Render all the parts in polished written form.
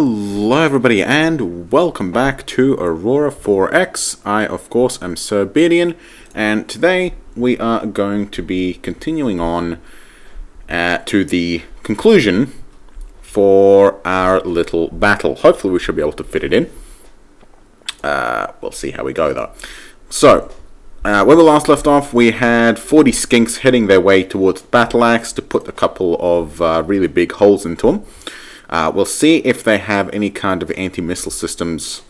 Hello everybody and welcome back to Aurora 4X. I of course am Sir Beardian, and today we are going to be continuing on to the conclusion for our little battle. Hopefully we should be able to fit it in. We'll see how we go though. So, where we last left off, we had 40 skinks heading their way towards the battle axe to put a couple of really big holes into them. We'll see if they have any kind of anti-missile systems.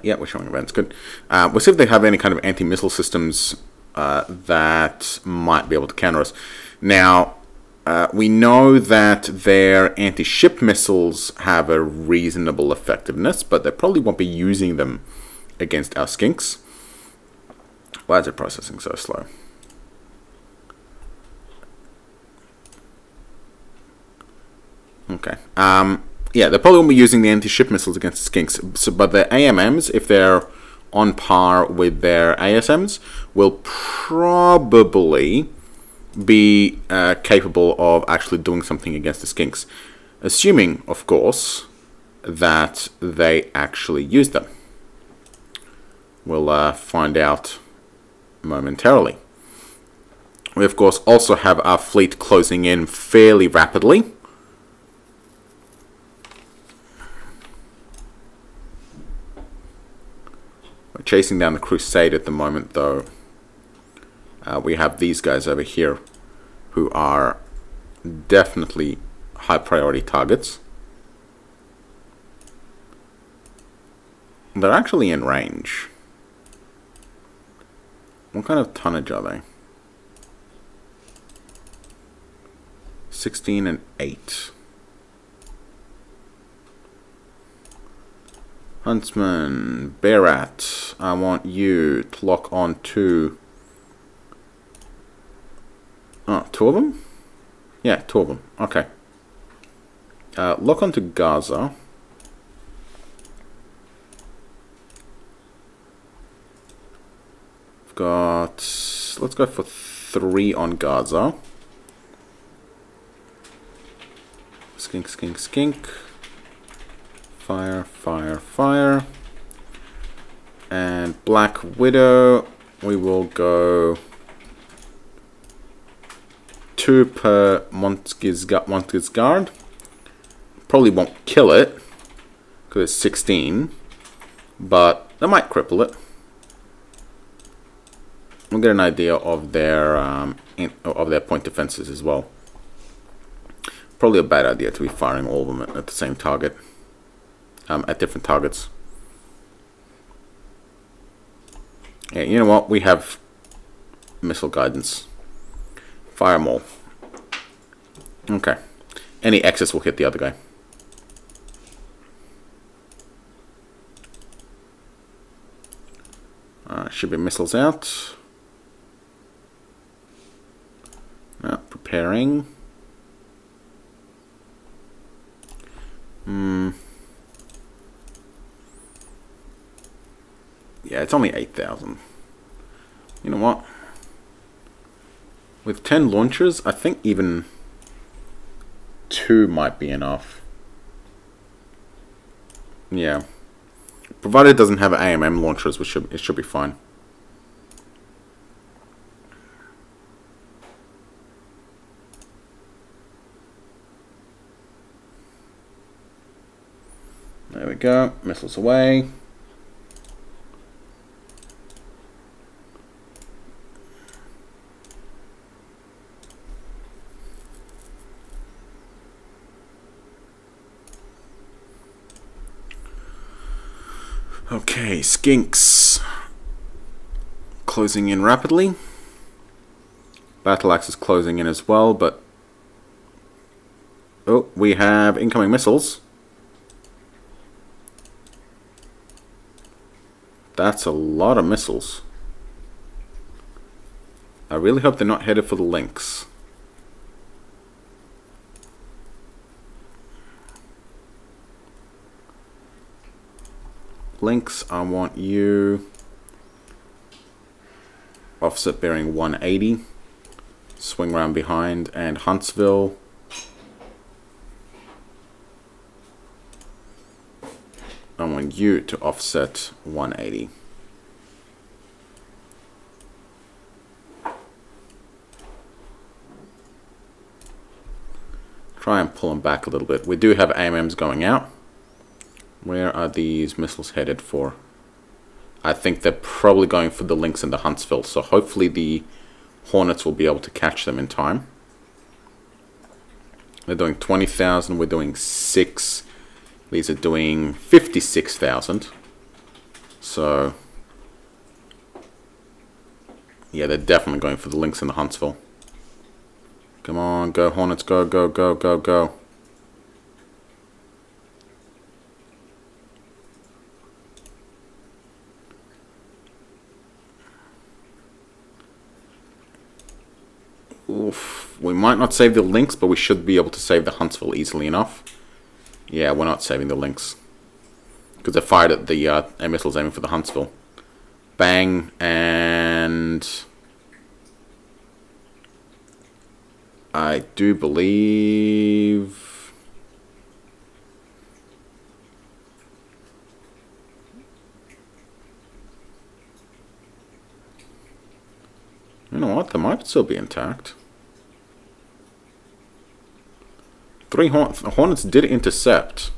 Yeah, we're showing events, good. We'll see if they have any kind of anti-missile systems that might be able to counter us. Now, we know that their anti-ship missiles have a reasonable effectiveness, but they probably won't be using them against our skinks. Why is it processing so slow? Okay. Yeah, they probably won't be using the anti-ship missiles against the skinks, but the AMMs, if they're on par with their ASMs, will probably be capable of actually doing something against the skinks, assuming, of course, that they actually use them. We'll find out momentarily. We, of course, also have our fleet closing in fairly rapidly. We're chasing down the Crusade at the moment, though. We have these guys over here who are definitely high priority targets. They're actually in range. What kind of tonnage are they? 16 and 8. Huntsman, Bearrat, I want you to lock on to... Oh, 2 of them? Yeah, 2 of them. Okay. Lock on to Gaza. We've got... Let's go for 3 on Gaza. Skink, skink, skink. Fire, fire, fire. And Black Widow, we will go 2 per Montgis Guard. Probably won't kill it because it's 16, but that might cripple it. We'll get an idea of their point defenses as well. Probably a bad idea to be firing all of them at the same target. At different targets. Yeah, you know what? We have missile guidance. Fire them all. Okay. Any excess will hit the other guy. Should be missiles out. Preparing. Yeah, it's only 8,000. You know what? With 10 launchers, I think even 2 might be enough. Yeah. Provided it doesn't have AMM launchers, it should be fine. There we go. Missiles away. Okay, skinks closing in rapidly. Battle axe is closing in as well, but oh, we have incoming missiles. That's a lot of missiles. I really hope they're not headed for the links. Links, I want you offset bearing 180, swing around behind, and Huntsville I want you to offset 180. Try and pull them back a little bit. We do have AMMs going out. Where are these missiles headed for? I think they're probably going for the Lynx and the Huntsville, so hopefully the Hornets will be able to catch them in time. They're doing 20,000, we're doing 6. These are doing 56,000. So, yeah, they're definitely going for the Lynx and the Huntsville. Come on, go Hornets, go, go, go, go, go. Oof, we might not save the Lynx, but we should be able to save the Huntsville easily enough. Yeah, we're not saving the Lynx. Because they fired at the air missiles aiming for the Huntsville. Bang, and I do believe you know what, they might still be intact. 3 Hornets did intercept.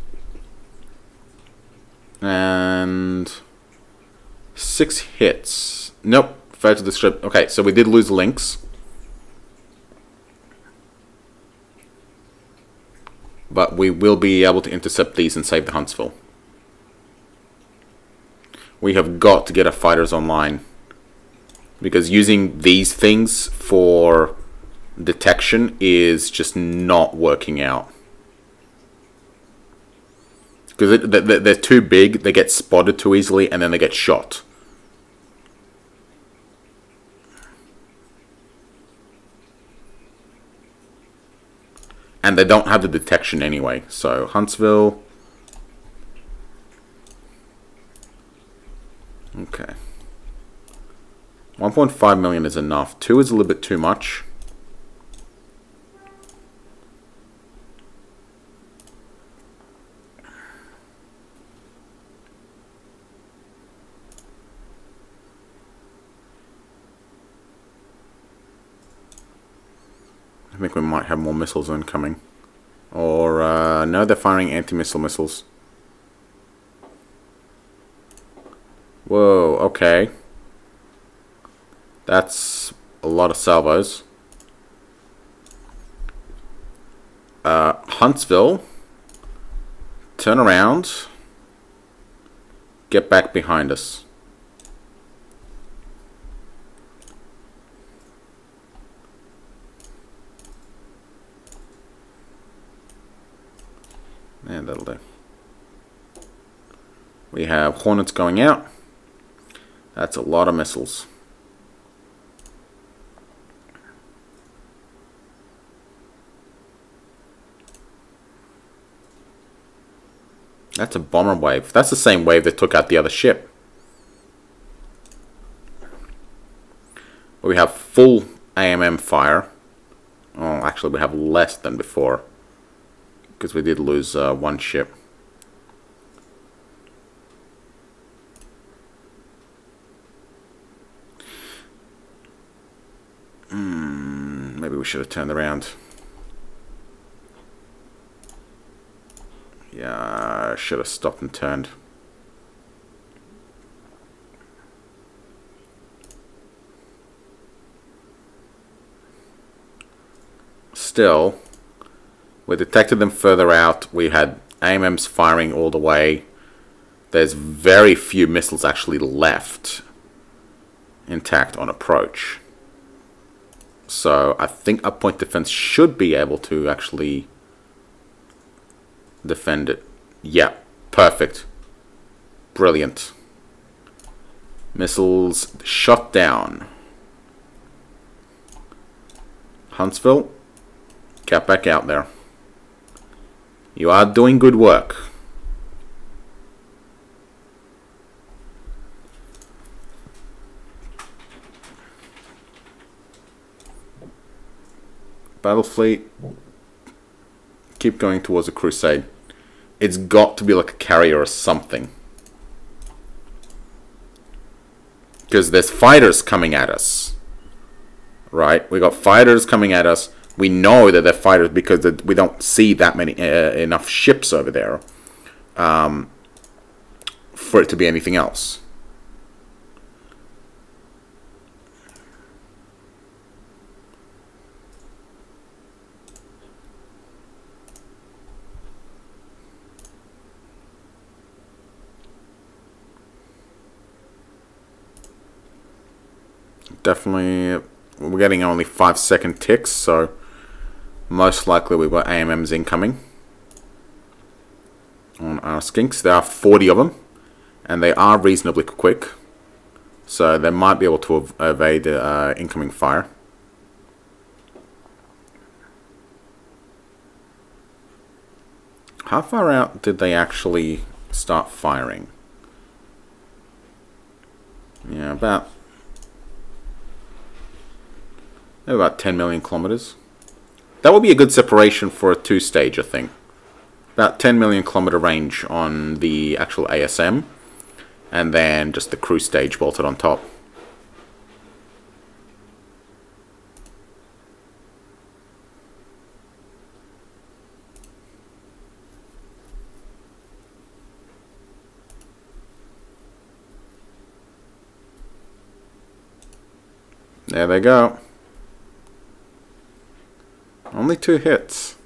And 6 hits. Nope, failed to the strip. Okay, so we did lose Lynx. But we will be able to intercept these and save the Huntsville. We have got to get our fighters online. Because using these things for detection is just not working out. Because they're too big, they get spotted too easily, and then they get shot. And they don't have the detection anyway. So, Huntsville. Okay. 1.5 million is enough. 2 is a little bit too much. I think we might have more missiles incoming. Or, no, they're firing anti-missile missiles. Whoa, okay. That's a lot of salvos. Huntsville. Turn around. Get back behind us. And that'll do. We have Hornets going out. That's a lot of missiles. That's a bomber wave. That's the same wave that took out the other ship. We have full AMM fire. Oh, actually we have less than before. Because we did lose one ship. Maybe we should have turned around. Yeah, I should have stopped and turned. Still, we detected them further out. We had AMMs firing all the way. There's very few missiles actually left intact on approach. So I think our point defense should be able to actually defend it. Yeah, perfect. Brilliant. Missiles shot down. Huntsville, get back out there. You are doing good work. Battle fleet, keep going towards the crusade. it's got to be like a carrier or something. Because there's fighters coming at us. Right? We got fighters coming at us. We know that they're fighters because we don't see that many enough ships over there for it to be anything else. Definitely, we're getting only 5-second ticks, so most likely we've got AMMs incoming on our skinks. There are 40 of them, and they are reasonably quick, so they might be able to evade incoming fire. How far out did they actually start firing? Yeah, about 10 million kilometers. That would be a good separation for a 2-stage, I think. About 10 million kilometer range on the actual ASM, and then just the cruise stage bolted on top. There they go. Only 2 hits.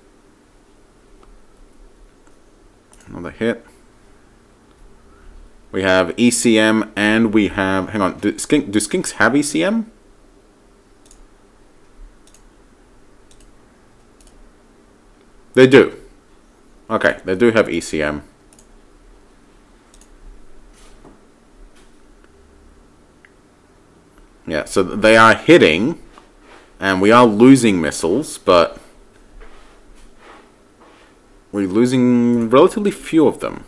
Another hit. We have ECM and we have... Hang on, do skinks have ECM? They do. Okay, they do have ECM. Yeah, so they are hitting, and we are losing missiles, but we're losing relatively few of them.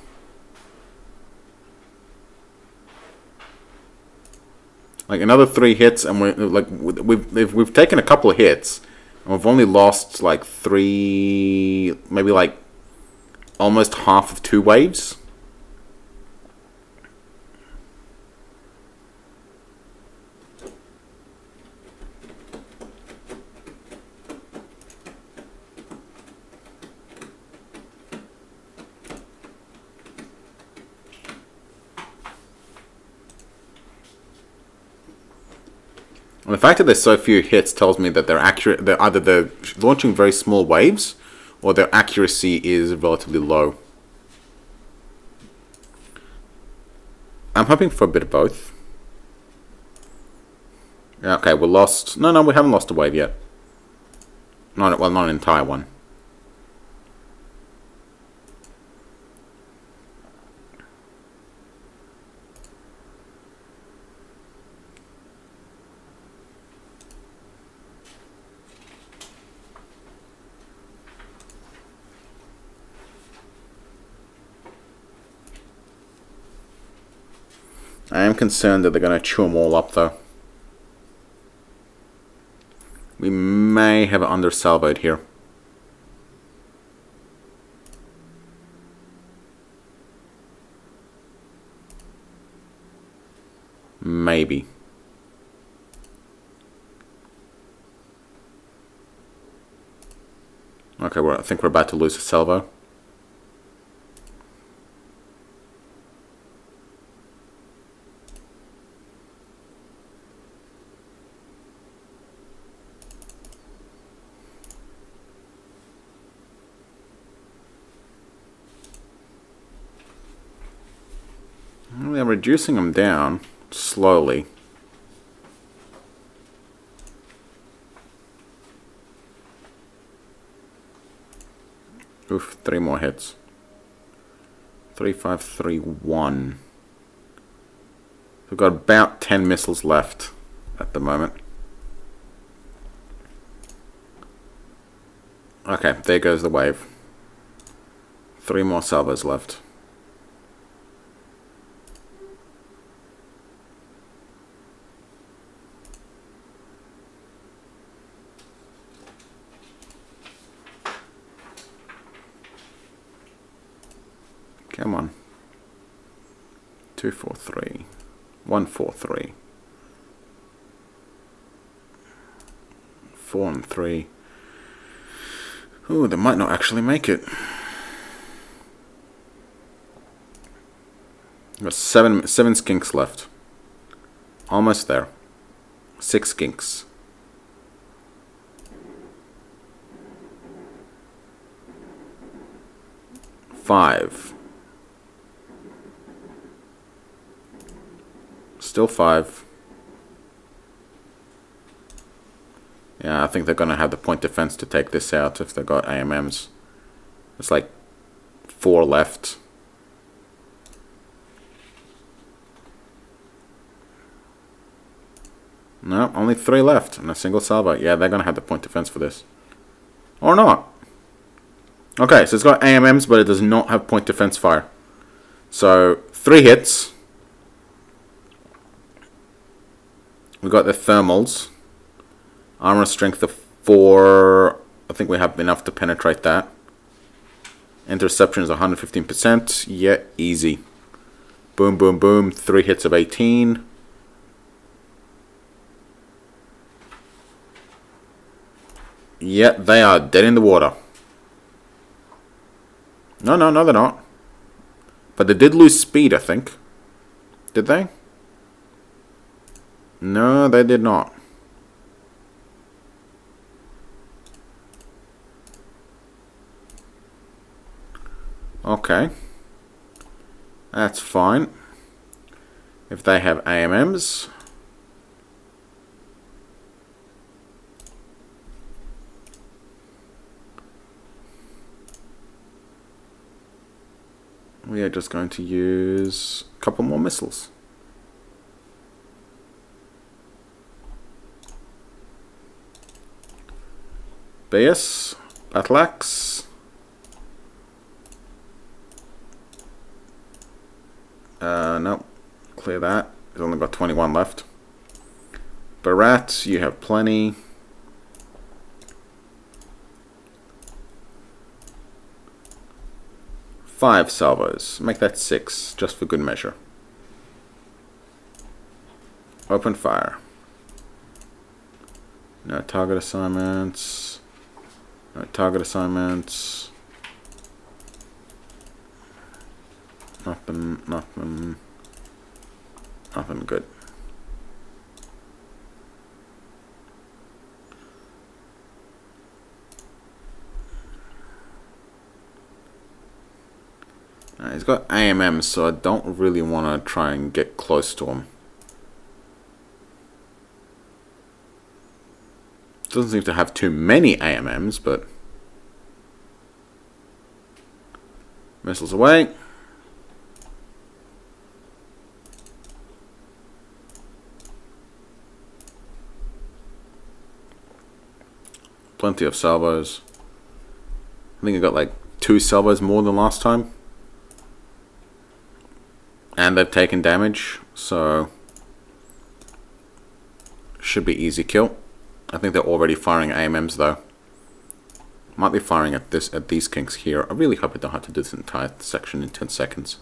Like another 3 hits, and we've taken a couple of hits, and we've only lost like 3, maybe like almost half of 2 waves. And the fact that there's so few hits tells me that they're accurate. They're either launching very small waves, or their accuracy is relatively low. I'm hoping for a bit of both. Okay, we're lost. No, we haven't lost a wave yet. Not an entire one. I am concerned that they're going to chew them all up, though. We may have under-salvoed here. Maybe. Okay, I think we're about to lose a salvo. They're reducing them down slowly. Oof, 3 more hits. 3, 5, 3, 1. We've got about 10 missiles left at the moment. Okay, there goes the wave. 3 more salvos left. Come on. 243. 143. 4 and 3. Ooh, they might not actually make it. Got seven skinks left. Almost there. 6 skinks. 5. Still 5. Yeah, I think they're gonna have the point defense to take this out if they've got AMMs. It's like 4 left. No, only 3 left and a single salvo. Yeah, they're going to have the point defense for this. Or not. Okay, so it's got AMMs, but it does not have point defense fire. So, 3 hits. We got the thermals. Armor strength of 4. I think we have enough to penetrate that. Interception is 115%. Yeah, easy. Boom, boom, boom. 3 hits of 18. Yeah, they are dead in the water. No, they're not. But they did lose speed, I think. Did they? No, they did not. Okay. That's fine. If they have AMMs... we are just going to use a couple more missiles. BS, Battle Axe. No, clear that. We've only got 21 left. Barat, you have plenty. Five salvos. Make that 6, just for good measure. Open fire. No target assignments. No target assignments. Nothing good. He's got AMM, so I don't really want to try and get close to him. Doesn't seem to have too many AMMs, but... missiles away. Plenty of salvos. I think I got like 2 salvos more than last time. And they've taken damage, so should be easy kill. I think they're already firing AMMs though. Might be firing at these kinks here. I really hope I don't have to do this entire section in 10 seconds.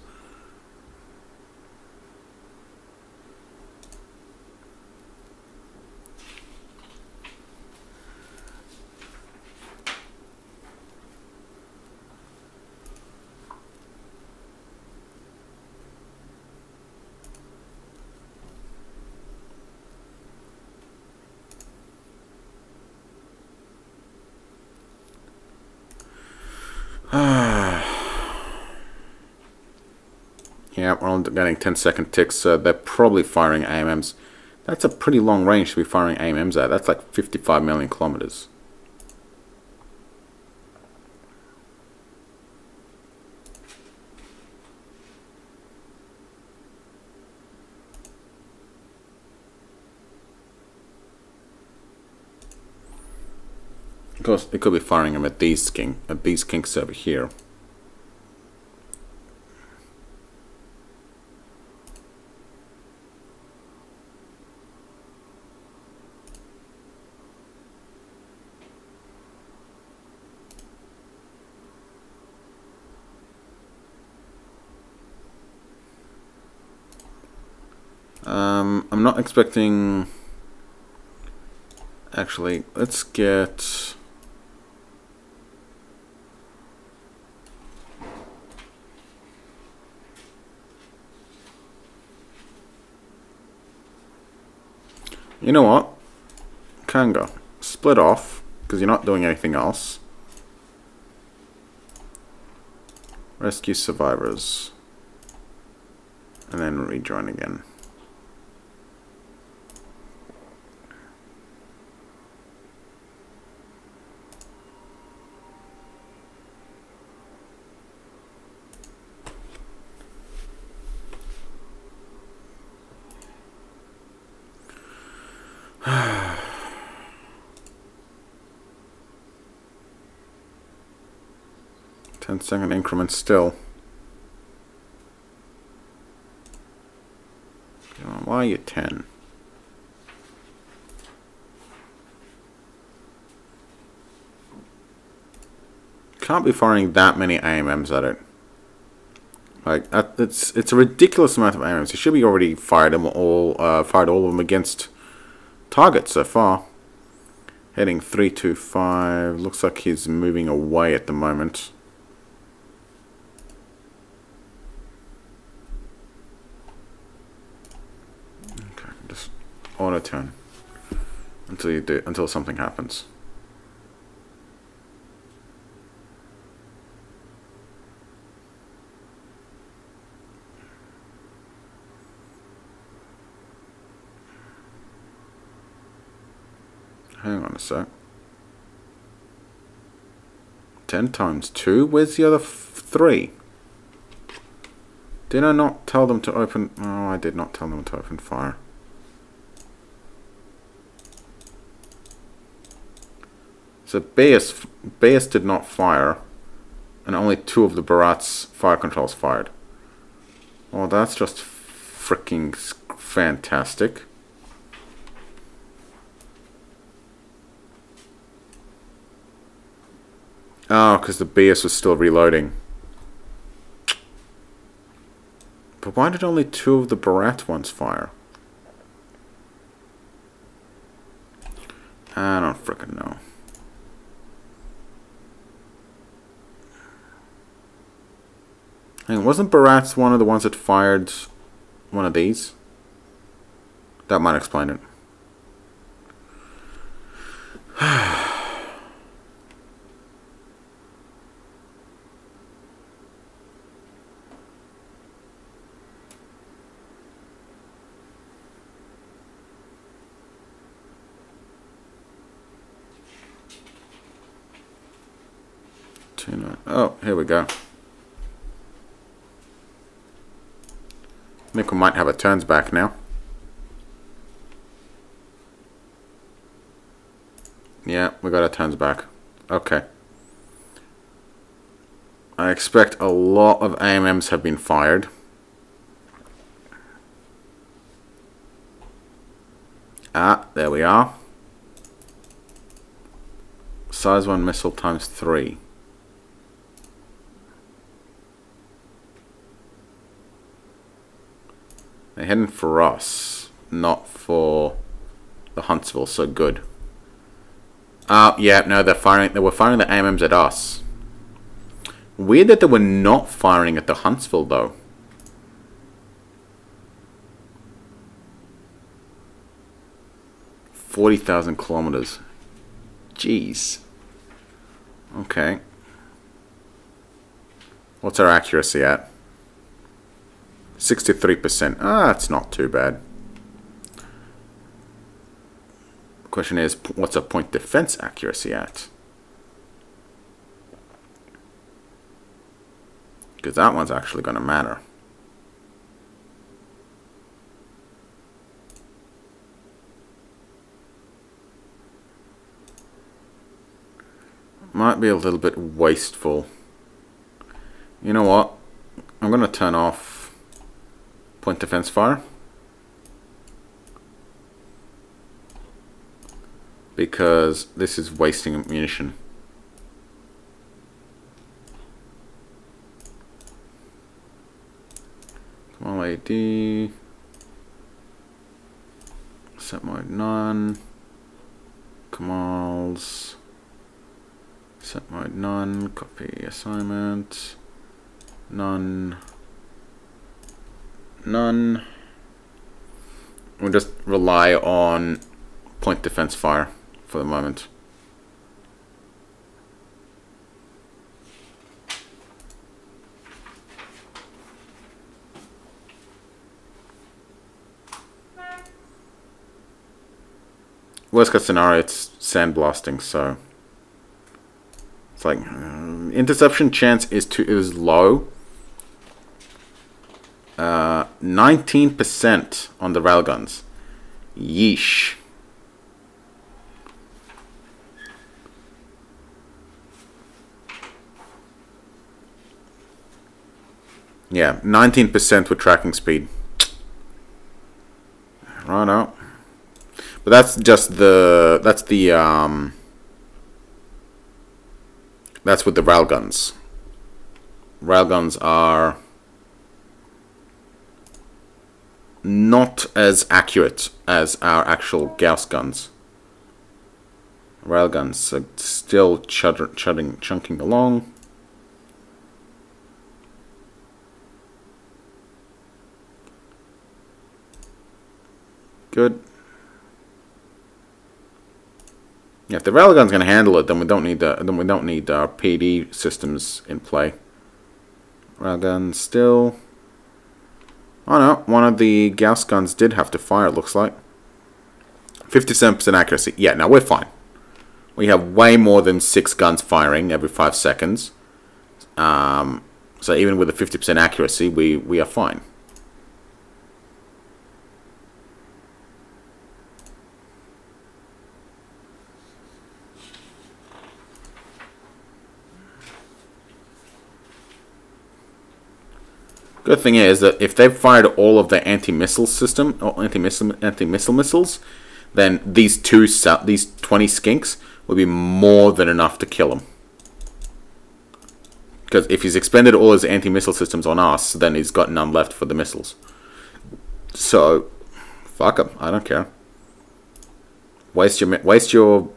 Yeah, we're only getting 10-second ticks, so they're probably firing AMMs. That's a pretty long range to be firing AMMs at. That's like 55 million kilometers. Of course, it could be firing them at these kinks over here. I'm not expecting... Actually, let's get... You know what? Can go. Split off, because you're not doing anything else. Rescue survivors. And then rejoin again. Ten-second increments still. Why are you 10? Can't be firing that many AMMs at it. Like it's a ridiculous amount of AMMs. You should be already fired all of them against targets so far. Heading 325. Looks like he's moving away at the moment. Okay, just auto turn until something happens. Hang on a sec. 10 times 2? Where's the other 3? Did I not tell them to open... Oh, I did not tell them to open fire. So BS did not fire, and only 2 of the Barat's fire controls fired. Oh, that's just freaking fantastic. Oh, because the BS was still reloading. But why did only 2 of the Barat ones fire? I don't frickin' know. Hang on, wasn't Barat's one of the ones that fired one of these? That might explain it. Oh, here we go. I think we might have a turns back now. Yeah, we got our turns back. Okay. I expect a lot of AMMs have been fired. Ah, there we are. Size 1 missile times 3. They're heading for us, not for the Huntsville, so good. Yeah, no, they were firing the AMMs at us. Weird that they were not firing at the Huntsville, though. $40,000 kilometers. Jeez. Okay. What's our accuracy at? 63%. Ah, that's not too bad. The question is, what's our point defense accuracy at? Because that one's actually going to matter. Might be a little bit wasteful. You know what? I'm going to turn off point defense fire, because this is wasting ammunition. Come on, lady. Set mode none. Kamals. Set mode none. Copy assignment. None. None. We'll just rely on point defense fire for the moment. Worst case scenario, it's sandblasting, so it's like interception chance is low. 19% on the railguns. Yeesh. Yeah, 19% with tracking speed. Right out. But that's just the that's with the railguns. Railguns are not as accurate as our actual Gauss guns. Railguns are still chunking along. Good. Yeah, if the railgun's going to handle it, then we don't need our PD systems in play. Railgun still. Oh no, one of the Gauss guns did have to fire, it looks like. 57% accuracy. Yeah, now we're fine. We have way more than 6 guns firing every 5 seconds. So even with a 50% accuracy, we are fine. Good thing is that if they've fired all of their anti-missile system or anti-missile missiles, then these 20 skinks will be more than enough to kill them. Because if he's expended all his anti-missile systems on us, then he's got none left for the missiles. So, fuck him. I don't care. Waste your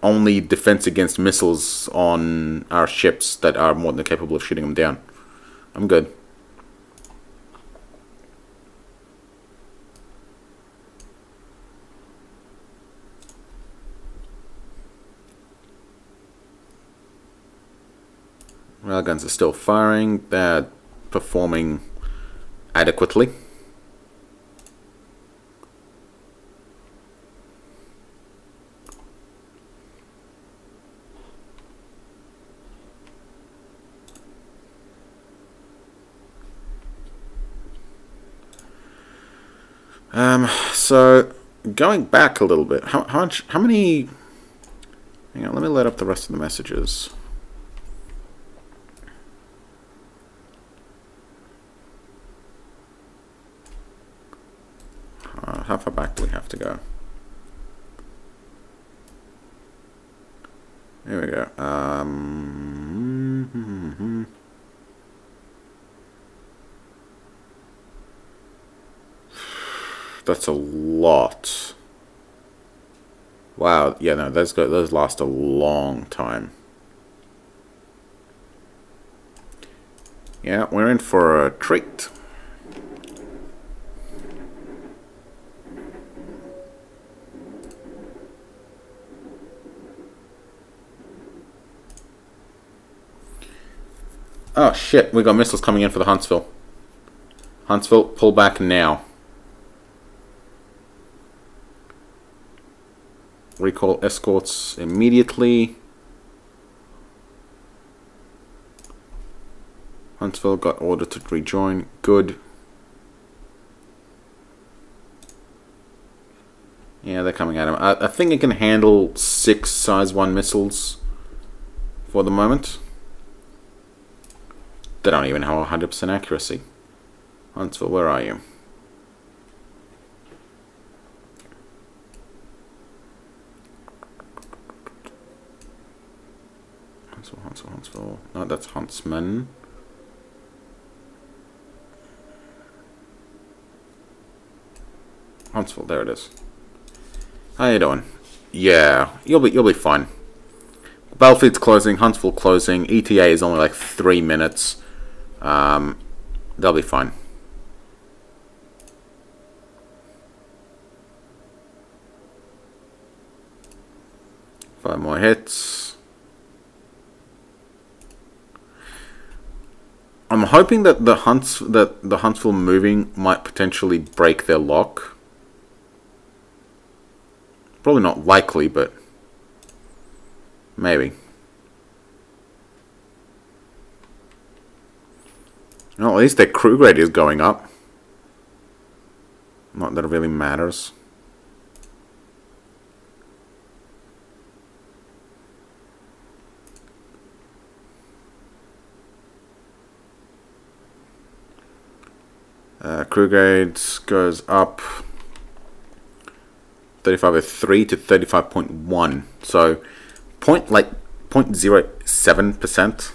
only defense against missiles on our ships that are more than capable of shooting them down. I'm good. Railguns are still firing. They're performing adequately. So going back a little bit, how many? Hang on, let me let up the rest of the messages. How far back do we have to go? Here we go. That's a lot. Wow. Yeah, no, those last a long time. Yeah, we're in for a treat. Oh shit, we got missiles coming in for the Huntsville. Huntsville, pull back now. Recall escorts immediately. Huntsville got ordered to rejoin. Good. Yeah, they're coming at him. I think it can handle 6 size 1 missiles for the moment. They don't even have 100% accuracy. Huntsville, where are you? Huntsville. No, that's Huntsman. Huntsville, there it is. How you doing? Yeah, you'll be fine. Battlefield's closing, Huntsville closing, ETA is only like 3 minutes. They'll be fine. Five more hits. I'm hoping that the Huntsville moving might potentially break their lock. Probably not likely, but maybe. Well, at least their crew grade is going up. Not that it really matters. Crew grades goes up 35.3 to 35.1. So, 0.07%.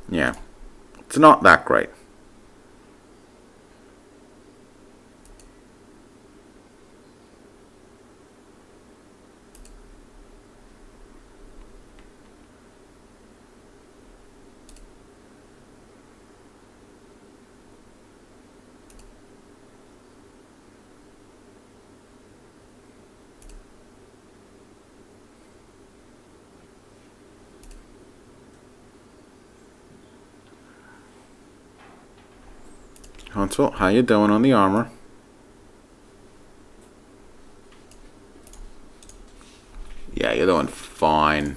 Yeah, it's not that great. Huntsville, how you doing on the armor? Yeah, you're doing fine.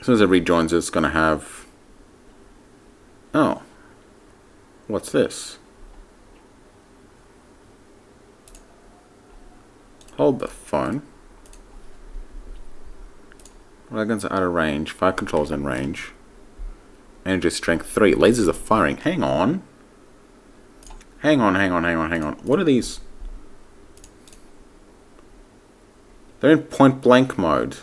As soon as it rejoins, it's going to have... Oh. What's this? Hold the phone. Wagons are out of range. Fire controls in range. Energy strength 3. Lasers are firing. Hang on. Hang on. What are these? They're in point blank mode.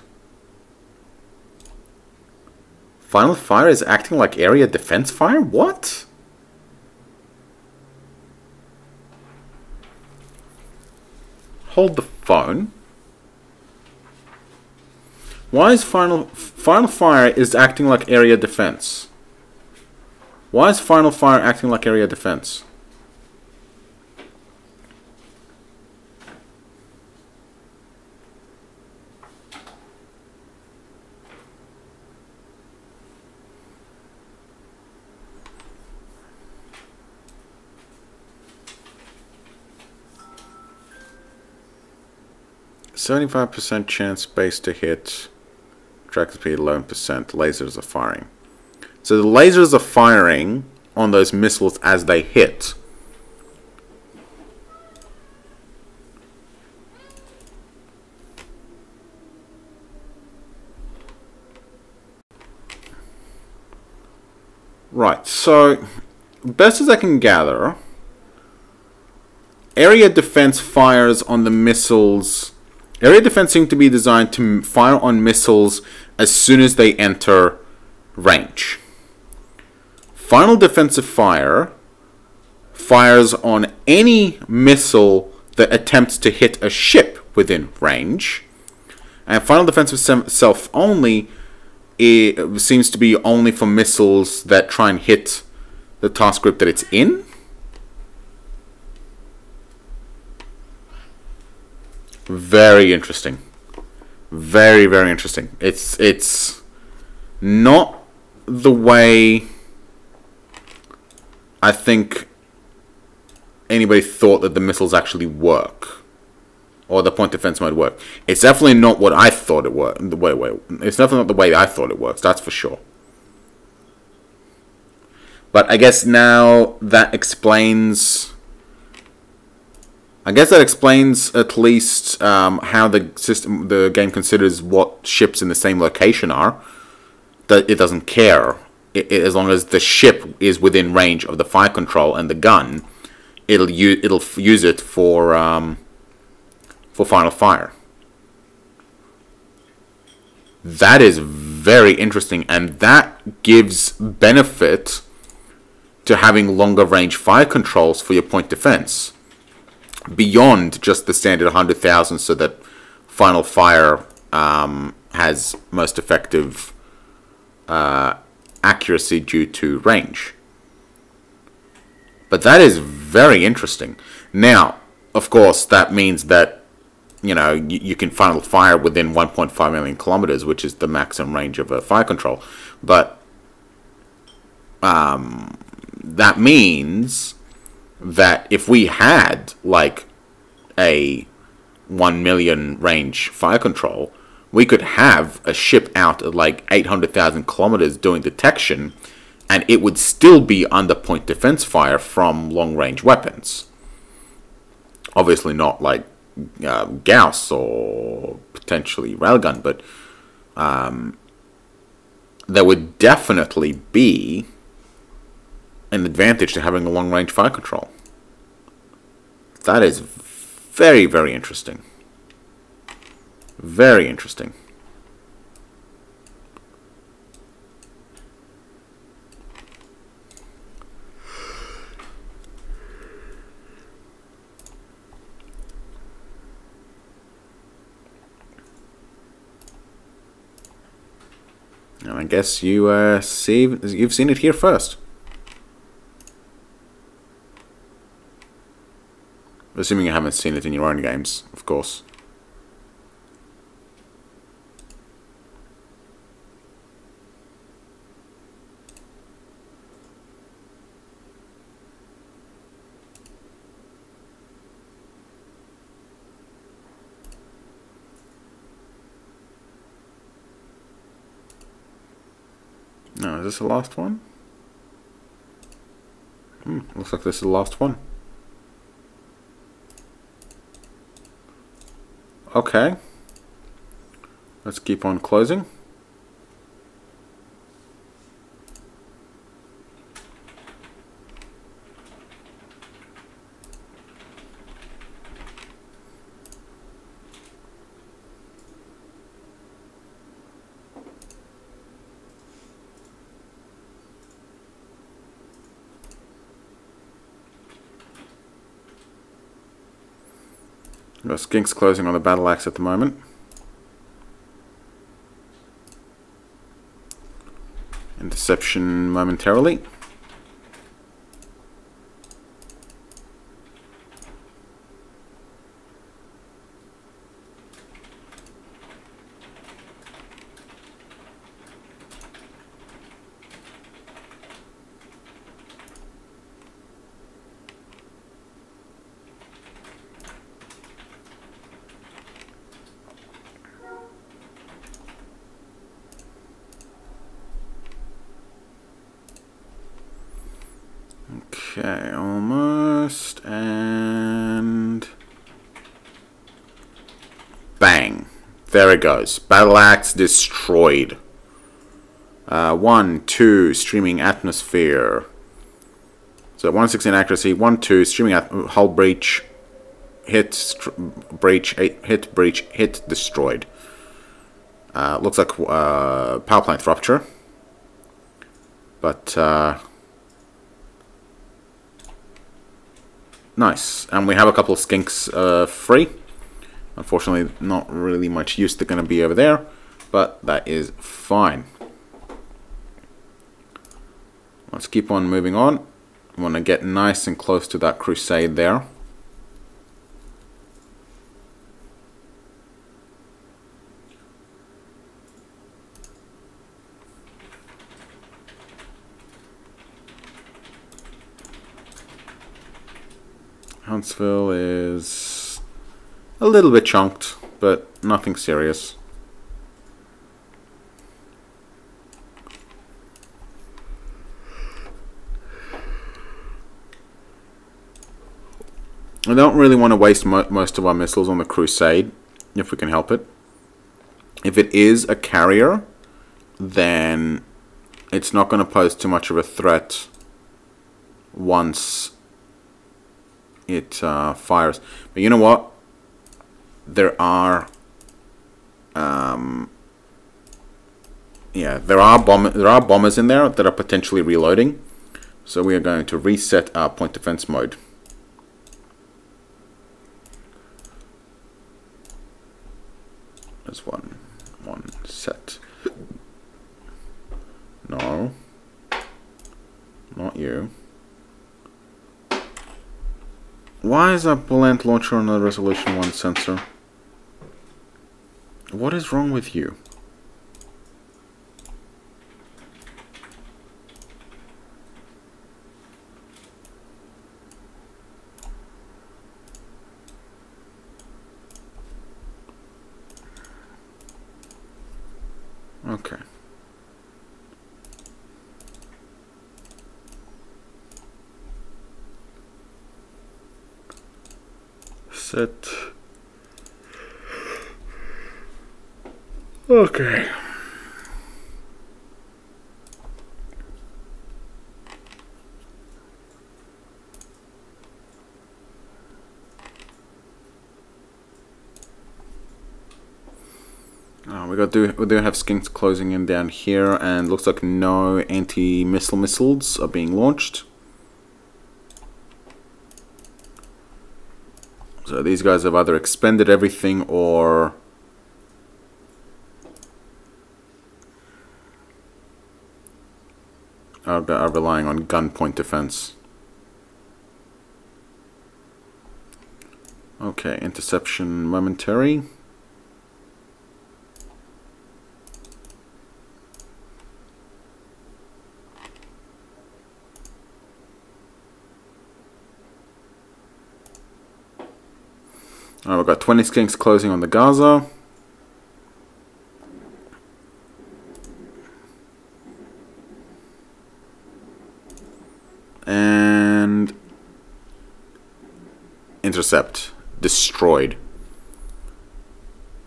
Final fire is acting like area defense fire? What? Hold the phone. Why is final fire is acting like area defense? Why is final fire acting like area defense? %75% chance base to hit. Track speed 11%. Lasers are firing. So the lasers are firing on those missiles as they hit. Right, so best as I can gather, area defense fires on the missiles. Area defense seems to be designed to fire on missiles as soon as they enter range. Final defensive fire fires on any missile that attempts to hit a ship within range. And final defensive self only seems to be only for missiles that try and hit the task group that it's in. Very interesting. Very, very interesting. It's not the way I think anybody thought that the missiles actually work, or the point defense mode work. It's definitely not what I thought it worked. It's definitely not the way I thought it works. That's for sure. But I guess now that explains I guess that explains at least how the game considers what ships in the same location are. That it doesn't care as long as the ship is within range of the fire control and the gun. It'll use it for final fire. That is very interesting, and that gives benefit to having longer range fire controls for your point defense, beyond just the standard 100,000, so that final fire has most effective accuracy due to range. But that is very interesting. Now, of course, that means that you can final fire within 1.5 million kilometers, which is the maximum range of a fire control. But that means that if we had like a 1 million range fire control, we could have a ship out at like 800,000 kilometers doing detection, and it would still be under point defense fire from long range weapons. Obviously not like Gauss or potentially railgun, but there would definitely be an advantage to having a long range fire control. That is very, very interesting. Very interesting. And I guess you've seen it here first. Assuming you haven't seen it in your own games, of course. No, is this the last one? Looks like this is the last one. Okay. Let's keep on closing. Got Skinks closing on the battle axe at the moment. Interception momentarily. Okay, almost, and bang. There it goes. Battle axe destroyed. 1, 2, streaming atmosphere. So 116 accuracy, 1, 2, streaming hull breach, hit, breach, hit, breach, hit, destroyed. Looks like power plant rupture. But nice. And we have a couple of skinks free. Unfortunately, not really much use they're going to be over there, but that is fine. Let's keep on moving on. I want to get nice and close to that crusade there. Huntsville is a little bit chunked, but nothing serious. I don't really want to waste most of our missiles on the Crusade, if we can help it. If it is a carrier, then it's not going to pose too much of a threat once it fires. But you know what? There are there are bombers in there that are potentially reloading. So we are going to reset our point defense mode. There's one set. No, not you. Why is that Bullet launcher on the resolution 1 sensor? What is wrong with you? Okay. Set. Okay. We do have skinks closing in down here, and looks like no anti-missile missiles are being launched. So these guys have either expended everything or are relying on gunpoint defense. Okay, interception momentary. We've got 20 skinks closing on the Gaza. And intercept. Destroyed.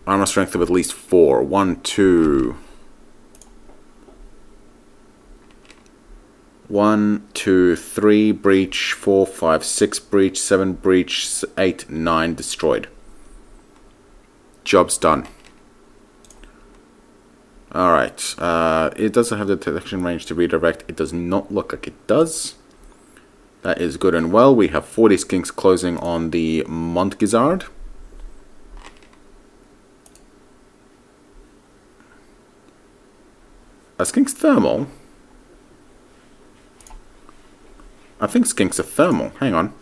Armor strength of at least 4. 1, 2. 1, 2, 3 breach, 4, 5, 6 breach, 7 breach, 8, 9 destroyed. Job's done. Alright, it doesn't have the detection range to redirect. It does not look like it does. That is good and well. We have 40 skinks closing on the Montgizard. Are skinks thermal? I think skinks are thermal. Hang on.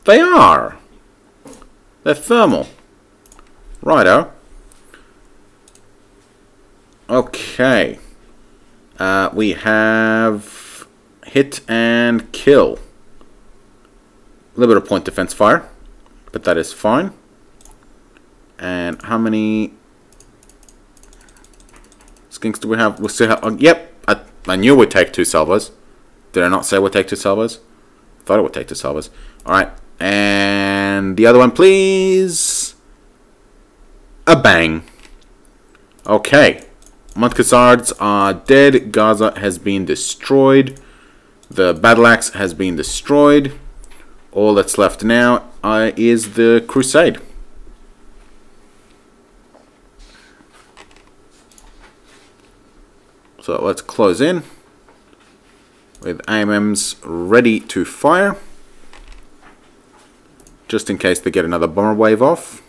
They are! They're thermal. Righto. Okay. We have hit and kill. A little bit of point defense fire, but that is fine. And how many skinks do we have? We'll still have. Yep, I knew we'd take 2 salvos. Did I not say we'd take 2 salvos? Thought it would take 2 salvos. All right, and the other one, please. A bang. Okay. Montgizards are dead. Gaza has been destroyed. The battle axe has been destroyed. All that's left now is the Crusade. So let's close in with AMMs ready to fire, just in case they get another bomber wave off.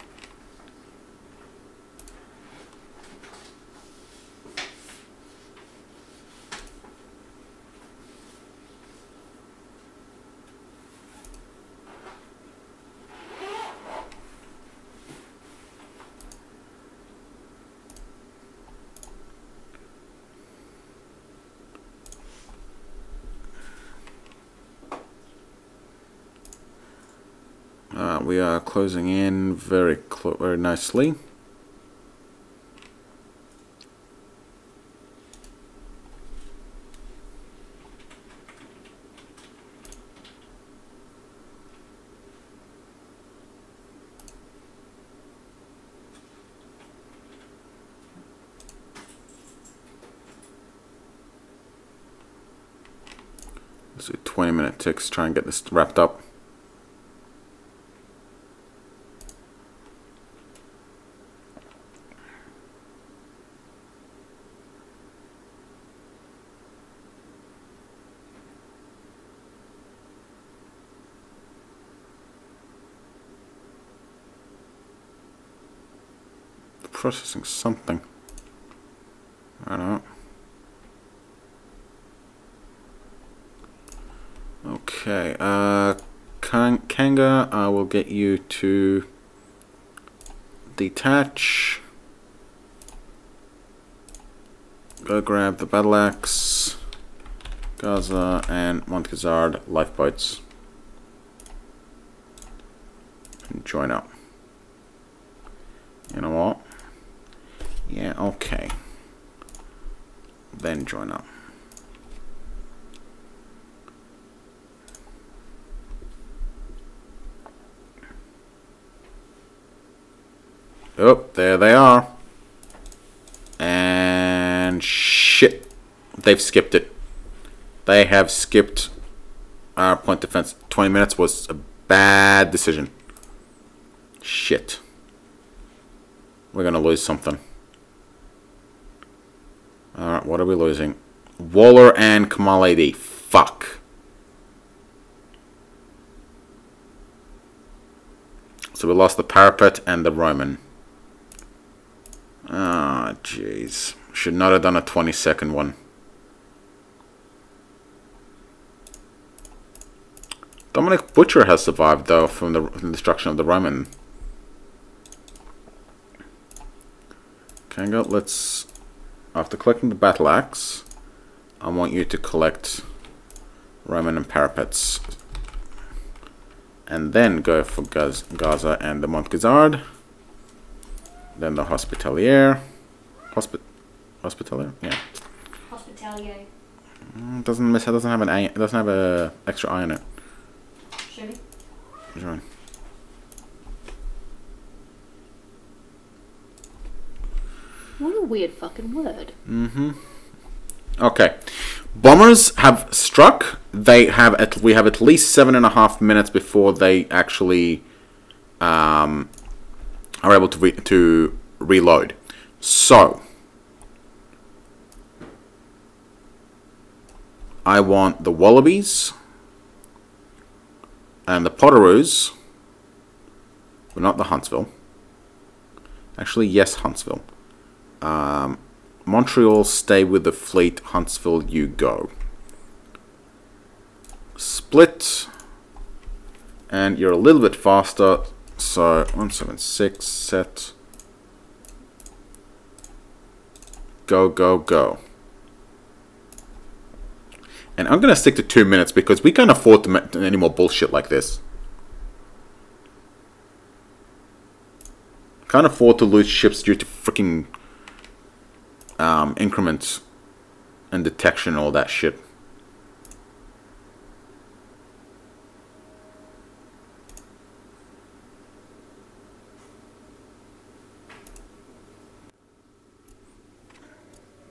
We are closing in very nicely. Let's do 20-minute ticks, try and get this wrapped up. Processing something. I don't know. Okay, Kanga, I will get you to detach. Go grab the battle axe, Gaza, and Montgazard lifeboats. And join up. You know what? Yeah, okay. Then join up. Oh, there they are. And shit. They've skipped it. They have skipped our point defense. 20 minutes was a bad decision. Shit. We're gonna lose something. Alright, what are we losing? Waller and Kamal AD. Fuck. So we lost the parapet and the Roman. Ah, jeez. Should not have done a 20-second one. Dominic Butcher has survived, though, from the destruction of the Roman. Kanga, let's... After collecting the battle axe, I want you to collect Roman and parapets. And then go for Gaza and the Montgazard. Then the Hospitalier. Hospitalier? Yeah. Hospitalier. It doesn't have an it doesn't have a extra I in it. Should we? Join. What a weird fucking word. Mm-hmm. Okay. Bombers have struck. We have at least 7.5 minutes before they actually are able to reload. So I want the Wallabies and the Potteroos, but not the Huntsville. Actually, yes, Huntsville. Montreal, stay with the fleet. Huntsville, you go. Split. And you're a little bit faster. So, 176, set. Go, go, go. And I'm going to stick to 2 minutes because we can't afford to make any more bullshit like this. Can't afford to lose ships due to freaking increments and detection and all that shit.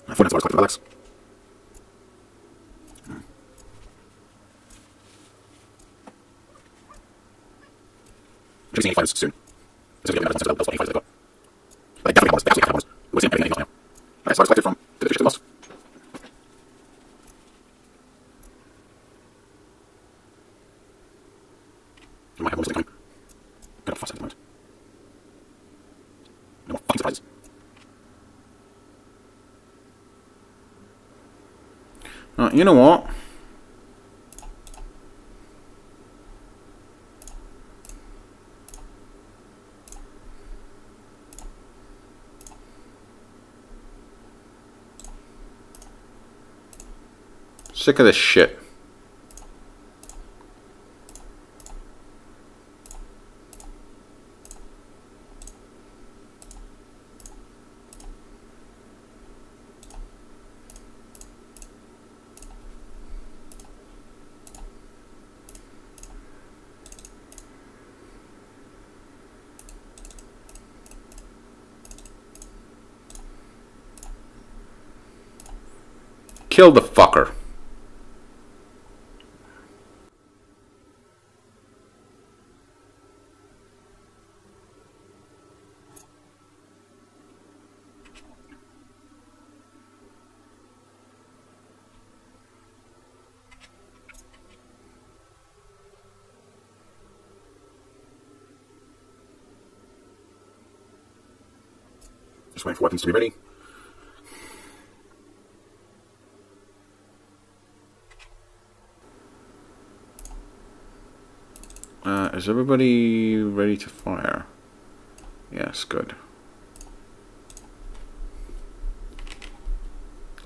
I thought it's Alex. Should be seeing fighters soon. This is going to be those fighters they've got. But they definitely have bonus. We're seeing anything else now. Okay, so I selected from the ship they lost. You might have almost coming. Get up fast at the moment. No more fucking surprises. You know what? Sick of this shit. Kill the fucker. Just waiting for weapons to be ready. Is everybody ready to fire? Yes, good.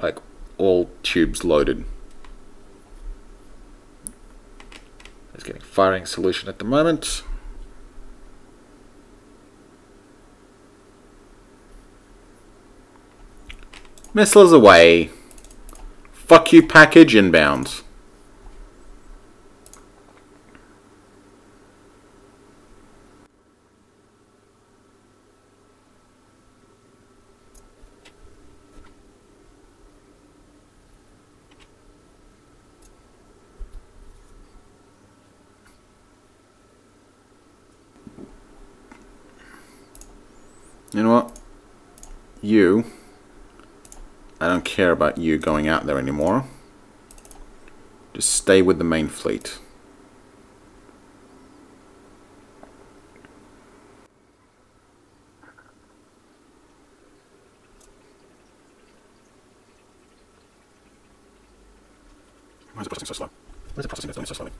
Like, all tubes loaded. Just getting firing solution at the moment. Missiles away. Fuck you package inbound. You know what? You. I don't care about you going out there anymore. Just stay with the main fleet. Why is it processing so slow? Why is it processing this so slowly?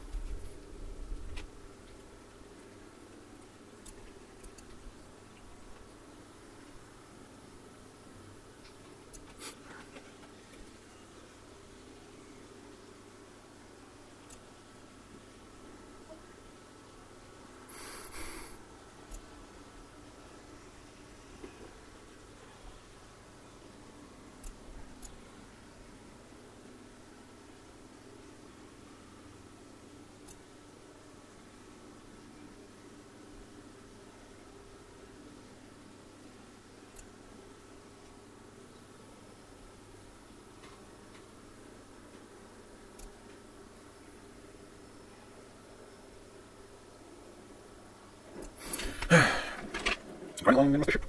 Right along in with the ship.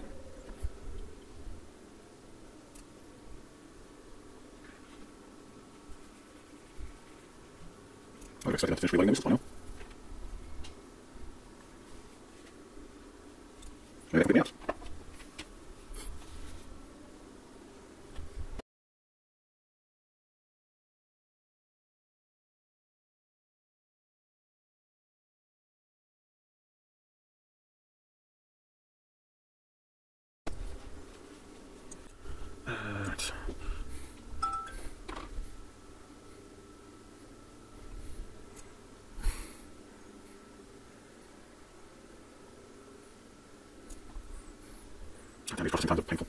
I'm expecting to finish reloading the missiles by now. Maybe that could be out. Right. Damn, these processing times are painful.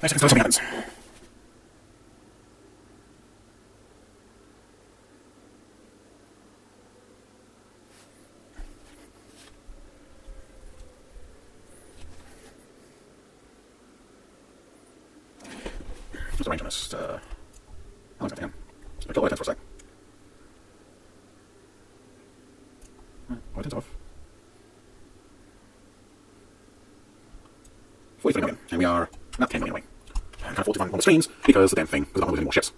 Next time something happens. What's the range on this? How long's that down? Just gonna kill light for a sec. Light off. 43 million, and we are not 10 million away. I can't afford to run on the streams because the damn thing does not lose any more ships.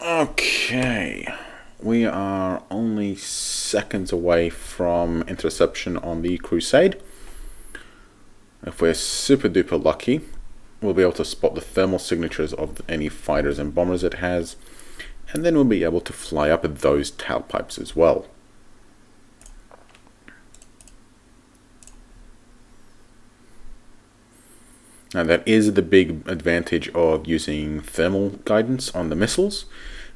Okay. We are only seconds away from interception on the Crusade. If we're super duper lucky, we'll be able to spot the thermal signatures of any fighters and bombers it has, and then we'll be able to fly up at those tailpipes as well. Now that is the big advantage of using thermal guidance on the missiles.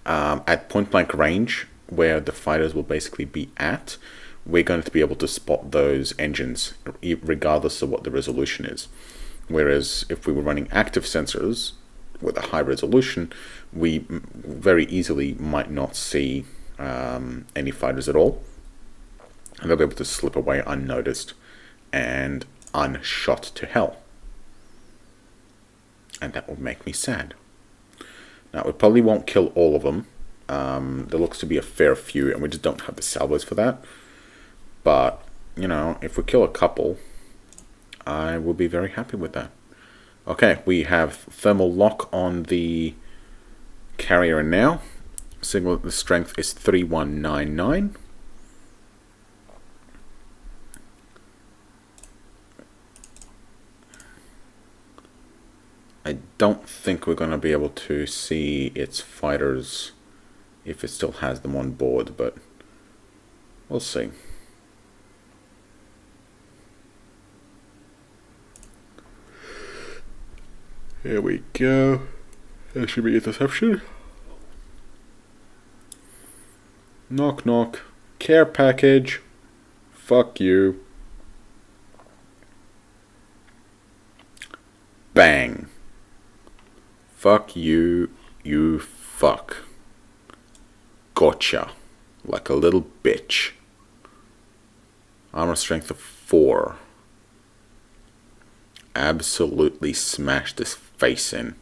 At point blank range, where the fighters will basically be at, we're going to be able to spot those engines regardless of what the resolution is. Whereas if we were running active sensors with a high resolution, we very easily might not see any fighters at all. And they'll be able to slip away unnoticed and unshot to hell. And that will make me sad. Now, we probably won't kill all of them. There looks to be a fair few, and we just don't have the salvos for that. But, you know, if we kill a couple, I will be very happy with that. Okay, we have thermal lock on the carrier now. Signal the strength is 3199. I don't think we're going to be able to see its fighters if it still has them on board, but we'll see. Here we go. There should be interception. Knock knock. Care package. Fuck you. Bang. Fuck you, you fuck. Gotcha. Like a little bitch. Armor strength of 4. Absolutely smashed this face in.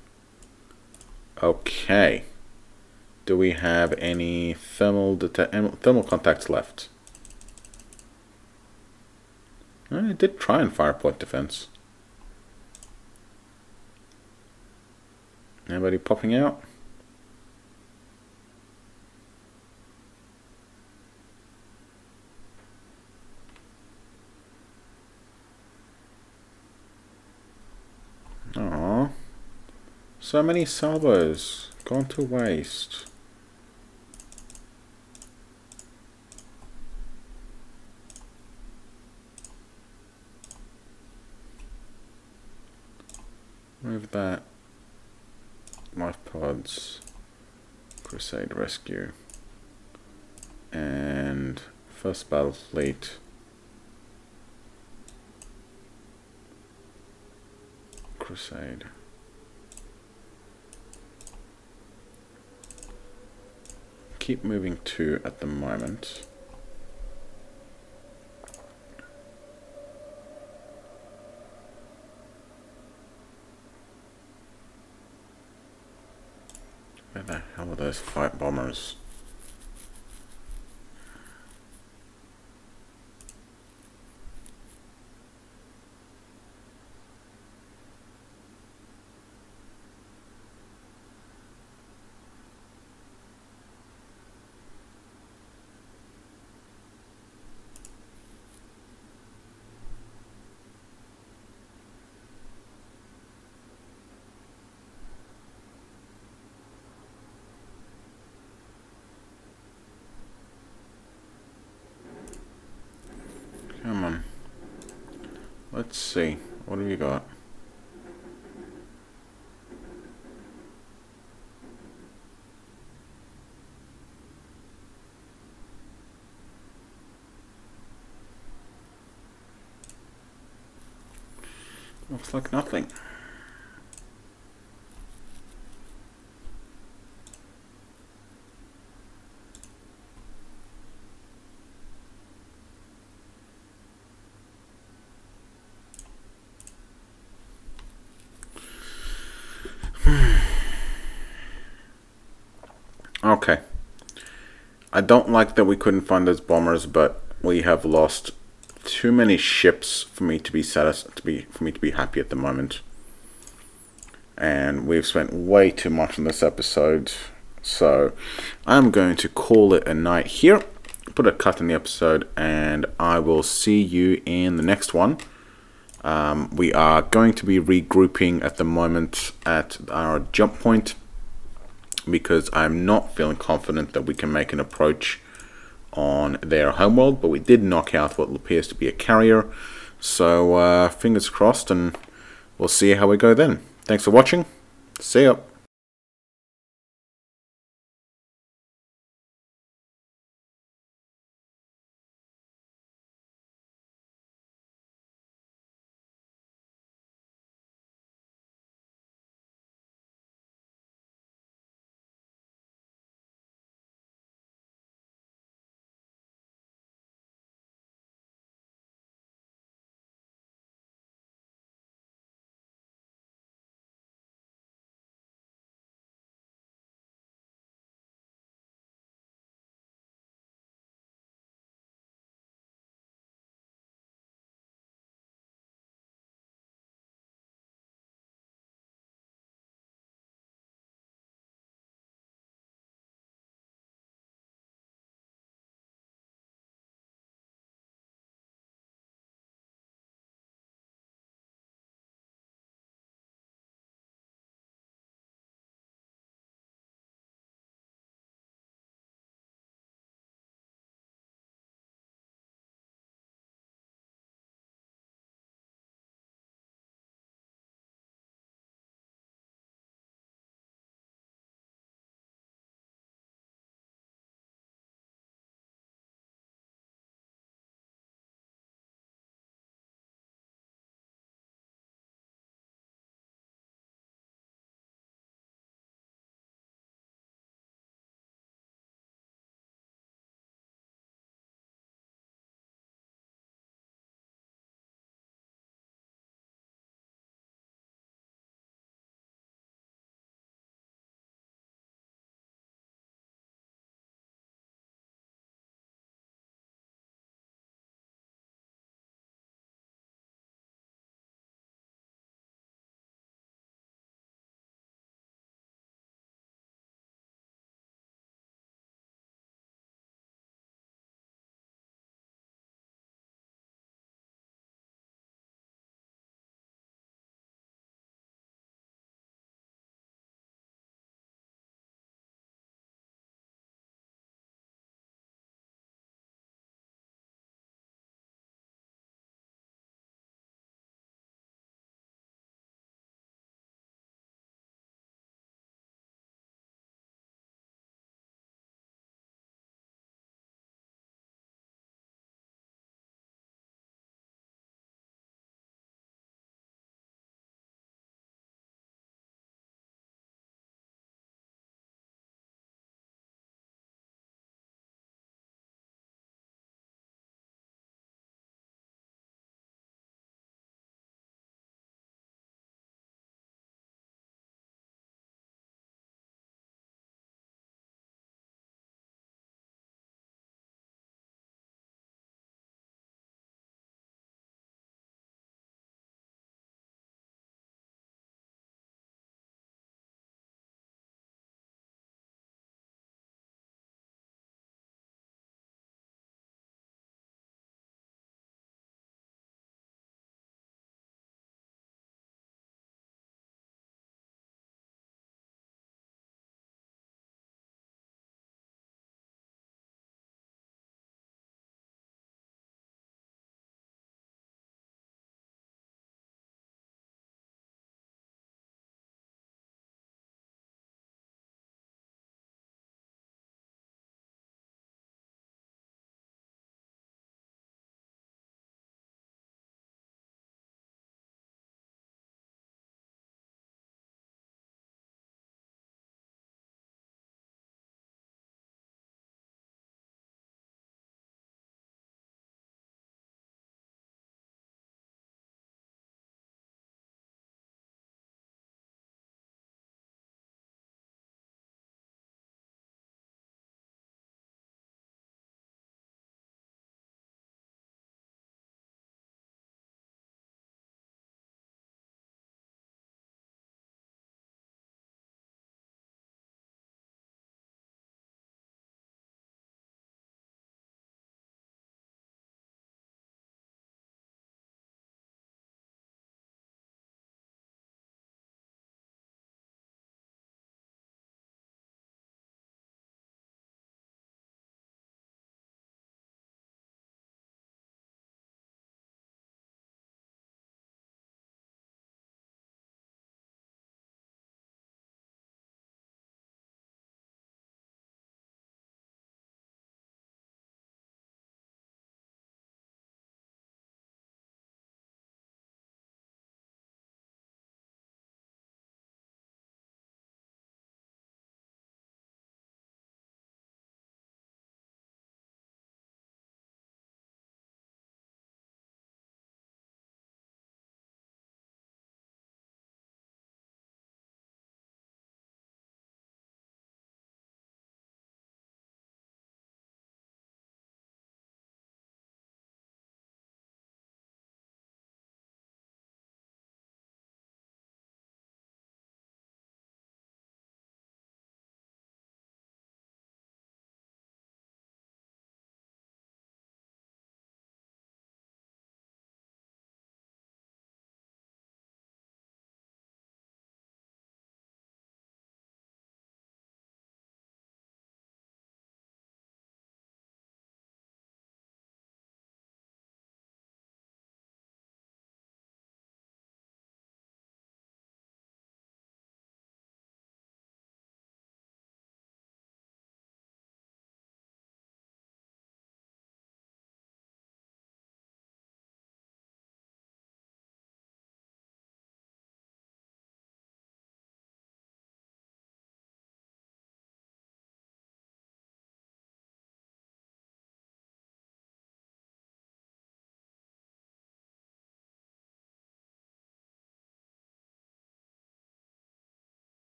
Okay. Do we have any thermal contacts left? I did try and fire point defense. Anybody popping out? Aww. So many salvos gone to waste. Move that. Life pods, Crusade Rescue, and First Battle Fleet, Crusade. Keep moving 2 at the moment. Where the hell are those fight bombers? Come on. Let's see. What do we got? Looks like nothing. Okay. I don't like that we couldn't find those bombers, but we have lost too many ships for me to be happy at the moment. And we've spent way too much on this episode So I'm going to call it a night here, put a cut in the episode, and I will see you in the next one. We are going to be regrouping at the moment at our jump point, because I'm not feeling confident that we can make an approach on their homeworld, but we did knock out what appears to be a carrier. So fingers crossed, and we'll see how we go then. Thanks for watching. See ya.